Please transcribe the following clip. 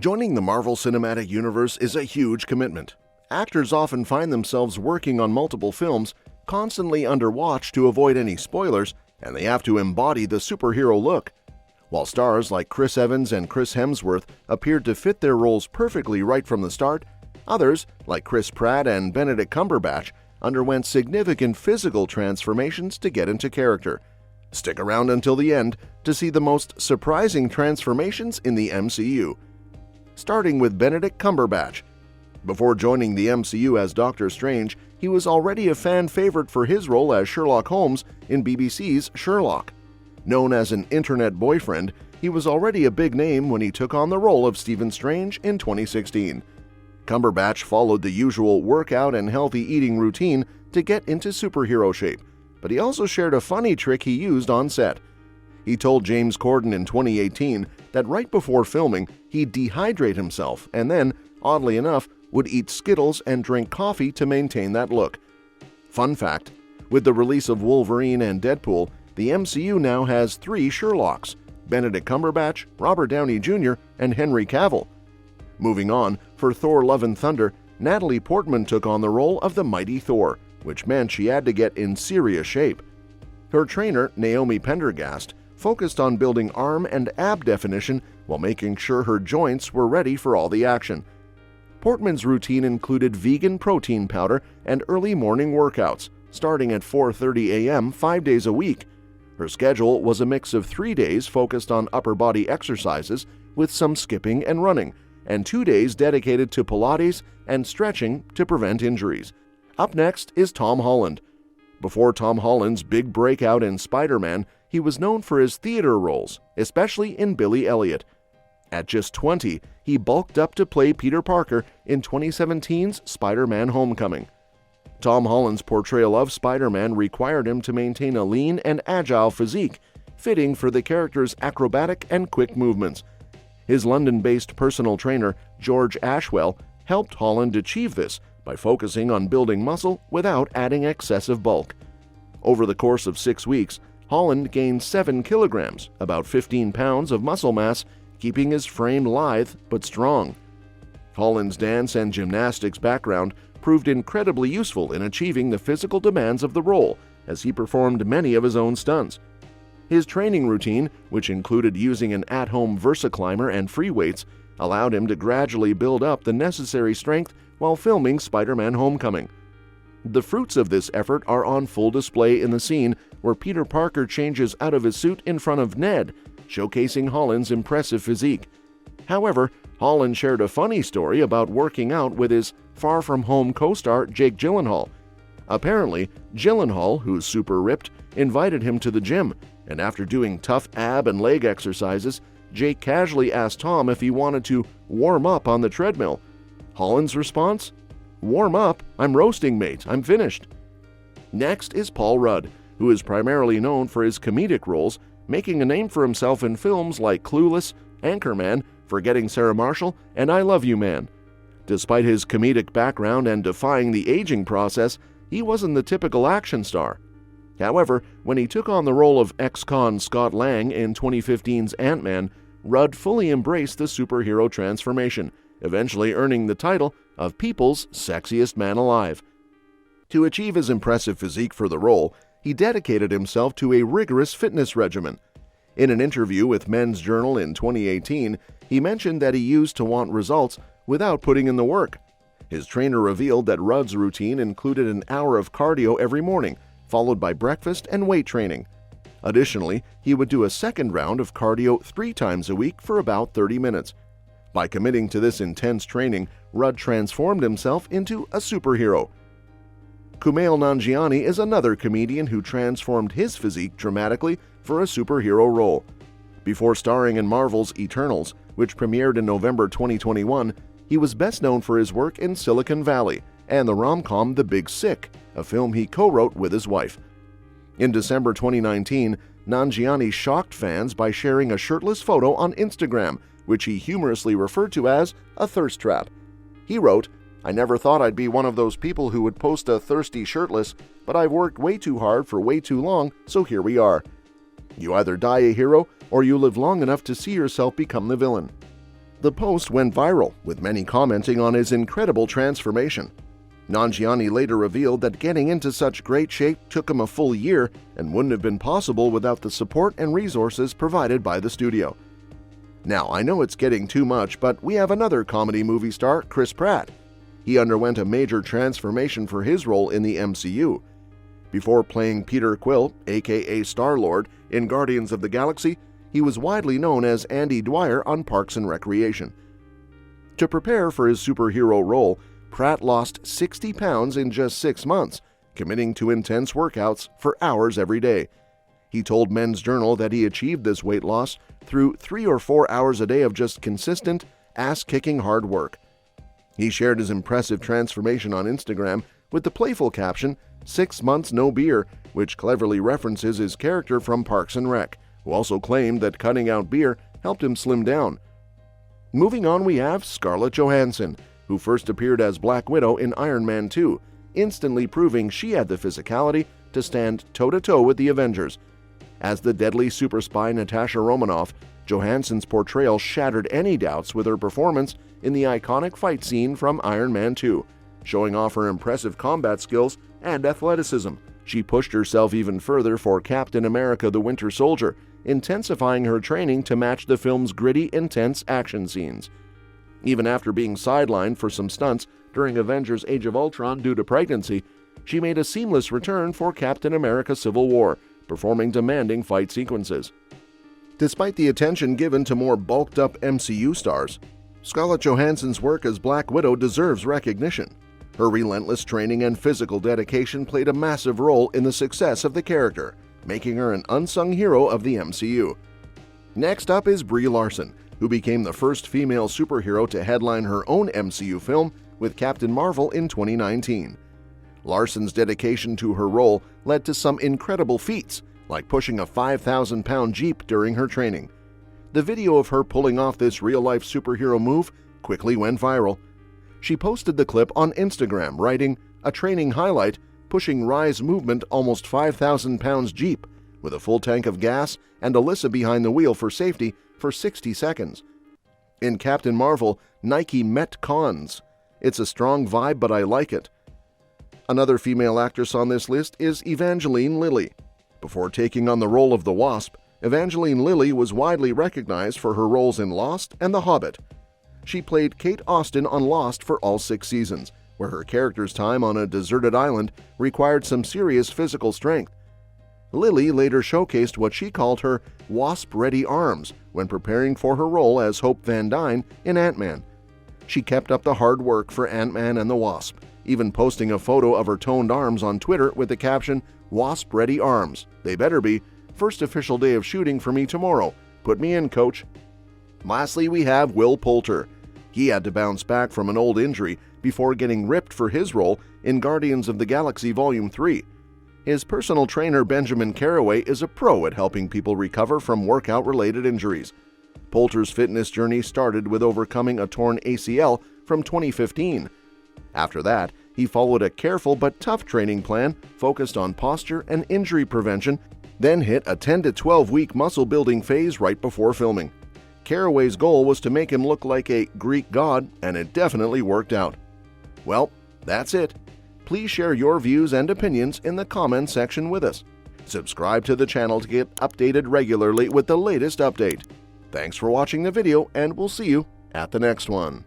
Joining the Marvel Cinematic Universe is a huge commitment. Actors often find themselves working on multiple films, constantly under watch to avoid any spoilers, and they have to embody the superhero look. While stars like Chris Evans and Chris Hemsworth appeared to fit their roles perfectly right from the start, others, like Chris Pratt and Benedict Cumberbatch, underwent significant physical transformations to get into character. Stick around until the end to see the most surprising transformations in the MCU. Starting with Benedict Cumberbatch. Before joining the MCU as Doctor Strange, he was already a fan favorite for his role as Sherlock Holmes in BBC's Sherlock. Known as an internet boyfriend, he was already a big name when he took on the role of Stephen Strange in 2016. Cumberbatch followed the usual workout and healthy eating routine to get into superhero shape, but he also shared a funny trick he used on set. He told James Corden in 2018 that right before filming, he'd dehydrate himself and then, oddly enough, would eat Skittles and drink coffee to maintain that look. Fun fact, with the release of Wolverine and Deadpool, the MCU now has 3 Sherlocks: Benedict Cumberbatch, Robert Downey Jr., and Henry Cavill. Moving on, for Thor: Love and Thunder, Natalie Portman took on the role of the mighty Thor, which meant she had to get in serious shape. Her trainer, Naomi Pendergast, focused on building arm and ab definition while making sure her joints were ready for all the action. Portman's routine included vegan protein powder and early morning workouts, starting at 4:30 a.m. 5 days a week. Her schedule was a mix of 3 days focused on upper body exercises with some skipping and running, and 2 days dedicated to Pilates and stretching to prevent injuries. Up next is Tom Holland. Before Tom Holland's big breakout in Spider-Man, he was known for his theater roles, especially in Billy Elliot. At just 20, he bulked up to play Peter Parker in 2017's Spider-Man: Homecoming. Tom Holland's portrayal of Spider-Man required him to maintain a lean and agile physique, fitting for the character's acrobatic and quick movements. His London-based personal trainer, George Ashwell, helped Holland achieve this by focusing on building muscle without adding excessive bulk. Over the course of 6 weeks, Holland gained 7 kilograms, about 15 pounds of muscle mass, keeping his frame lithe but strong. Holland's dance and gymnastics background proved incredibly useful in achieving the physical demands of the role, as he performed many of his own stunts. His training routine, which included using an at-home VersaClimber and free weights, allowed him to gradually build up the necessary strength while filming Spider-Man: Homecoming. The fruits of this effort are on full display in the scene where Peter Parker changes out of his suit in front of Ned, showcasing Holland's impressive physique. However, Holland shared a funny story about working out with his Far From Home co-star Jake Gyllenhaal. Apparently, Gyllenhaal, who's super ripped, invited him to the gym, and after doing tough ab and leg exercises, Jake casually asked Tom if he wanted to warm up on the treadmill. Holland's response? "Warm up? I'm roasting, mate. I'm finished." Next is Paul Rudd, who is primarily known for his comedic roles, making a name for himself in films like Clueless, Anchorman, Forgetting Sarah Marshall, and I Love You Man. Despite his comedic background and defying the aging process, he wasn't the typical action star. However, when he took on the role of ex-con Scott Lang in 2015's Ant-Man, Rudd fully embraced the superhero transformation, eventually earning the title of People's Sexiest Man Alive. To achieve his impressive physique for the role, he dedicated himself to a rigorous fitness regimen. In an interview with Men's Journal in 2018, he mentioned that he used to want results without putting in the work. His trainer revealed that Rudd's routine included an hour of cardio every morning, followed by breakfast and weight training. Additionally, he would do a second round of cardio 3 times a week for about 30 minutes. By committing to this intense training, Rudd transformed himself into a superhero. Kumail Nanjiani is another comedian who transformed his physique dramatically for a superhero role. Before starring in Marvel's Eternals, which premiered in November 2021, he was best known for his work in Silicon Valley and the rom-com The Big Sick, a film he co-wrote with his wife. In December 2019, Nanjiani shocked fans by sharing a shirtless photo on Instagram, which he humorously referred to as a thirst trap. He wrote, "I never thought I'd be one of those people who would post a thirsty shirtless, but I've worked way too hard for way too long, so here we are. You either die a hero or you live long enough to see yourself become the villain." The post went viral, with many commenting on his incredible transformation. Nanjiani later revealed that getting into such great shape took him a full year and wouldn't have been possible without the support and resources provided by the studio. Now, I know it's getting too much, but we have another comedy movie star, Chris Pratt. He underwent a major transformation for his role in the MCU. Before playing Peter Quill, aka Star-Lord, in Guardians of the Galaxy, he was widely known as Andy Dwyer on Parks and Recreation. To prepare for his superhero role, Pratt lost 60 pounds in just 6 months, committing to intense workouts for hours every day. He told Men's Journal that he achieved this weight loss through 3 or 4 hours a day of just consistent, ass-kicking hard work. He shared his impressive transformation on Instagram with the playful caption, "6 months no beer," which cleverly references his character from Parks and Rec, who also claimed that cutting out beer helped him slim down. Moving on, we have Scarlett Johansson, who first appeared as Black Widow in Iron Man 2, instantly proving she had the physicality to stand toe-to-toe with the Avengers. As the deadly super spy Natasha Romanoff, Johansson's portrayal shattered any doubts with her performance in the iconic fight scene from Iron Man 2, showing off her impressive combat skills and athleticism. She pushed herself even further for Captain America: The Winter Soldier, intensifying her training to match the film's gritty, intense action scenes. Even after being sidelined for some stunts during Avengers: Age of Ultron due to pregnancy, she made a seamless return for Captain America: Civil War, performing demanding fight sequences. Despite the attention given to more bulked-up MCU stars, Scarlett Johansson's work as Black Widow deserves recognition. Her relentless training and physical dedication played a massive role in the success of the character, making her an unsung hero of the MCU. Next up is Brie Larson, who became the first female superhero to headline her own MCU film with Captain Marvel in 2019. Larson's dedication to her role led to some incredible feats, like pushing a 5,000-pound Jeep during her training. The video of her pulling off this real-life superhero move quickly went viral. She posted the clip on Instagram, writing, "A training highlight, pushing Rise movement almost 5,000 pounds Jeep, with a full tank of gas and Alyssa behind the wheel for safety for 60 seconds. In Captain Marvel, Nike met cons. It's a strong vibe, but I like it." Another female actress on this list is Evangeline Lilly. Before taking on the role of the Wasp, Evangeline Lilly was widely recognized for her roles in Lost and The Hobbit. She played Kate Austen on Lost for all 6 seasons, where her character's time on a deserted island required some serious physical strength. Lilly later showcased what she called her Wasp-ready arms when preparing for her role as Hope Van Dyne in Ant-Man. She kept up the hard work for Ant-Man and the Wasp, even posting a photo of her toned arms on Twitter with the caption, "Wasp-ready arms. They better be. First official day of shooting for me tomorrow. Put me in, coach." Lastly, we have Will Polter. He had to bounce back from an old injury before getting ripped for his role in Guardians of the Galaxy Volume 3. His personal trainer Benjamin Carraway is a pro at helping people recover from workout-related injuries. Polter's fitness journey started with overcoming a torn ACL from 2015. After that, he followed a careful but tough training plan focused on posture and injury prevention, then hit a 10 to 12-week muscle-building phase right before filming. Carraway's goal was to make him look like a Greek god, and it definitely worked out. Well, that's it. Please share your views and opinions in the comments section with us. Subscribe to the channel to get updated regularly with the latest update. Thanks for watching the video, and we'll see you at the next one.